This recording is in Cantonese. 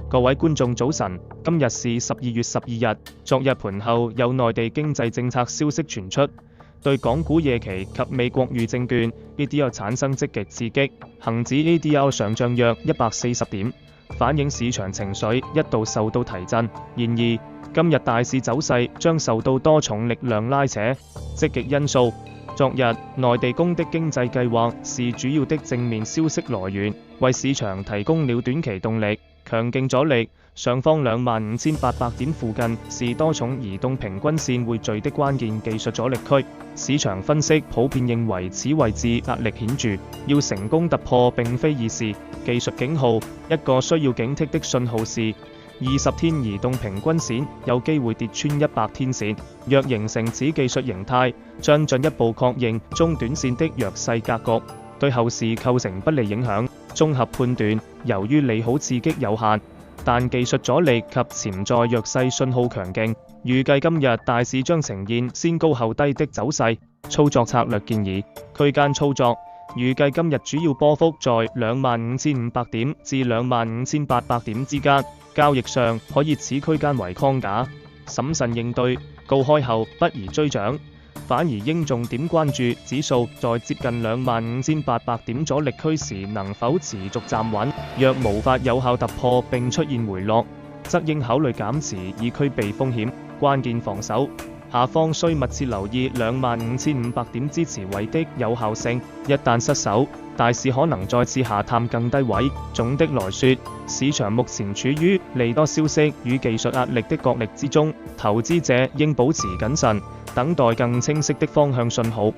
各位觀眾早晨，今日是12月12日。昨日盤後有內地經濟政策消息傳出，對港股夜期及美國預證券 ADR 產生積極刺激，恒指 ADR 上漲約140點，反映市場情緒一度受到提振。然而，今日大市走勢將受到多重力量拉扯。積極因素，昨日內地公的經濟計劃是主要的正面消息來源，為市場提供了短期動力。強勁阻力，上方25,800點附近是多重移動平均線匯聚的關鍵技術阻力區。市場分析普遍認為此位置壓力顯著，要成功突破並非易事。技術警號，一個需要警惕的信號是20天移動平均線有機會跌穿100天線。若形成此技術形態，將進一步確認中短線的弱勢格局，對後市構成不利影響。綜合判斷，由於利好刺激有限，但技術阻力及潛在弱勢信號強勁，預計今日大市將呈現先高後低的走勢。操作策略建議，區間操作，預計今日主要波幅在25,500點至25,800點之間，交易上可以此區間為框架，審慎應對，高開後不宜追漲。反而應重點關注指數在接近25,800點阻力區時能否持續站穩，若無法有效突破並出現回落，則應考慮減持以規避風險。關鍵防守，下方需密切留意25,500點支持位的有效性，一旦失守，大市可能再次下探更低位。總的來說，市場目前處於利多消息與技術壓力的角力之中，投資者應保持謹慎，等待更清晰的方向信號。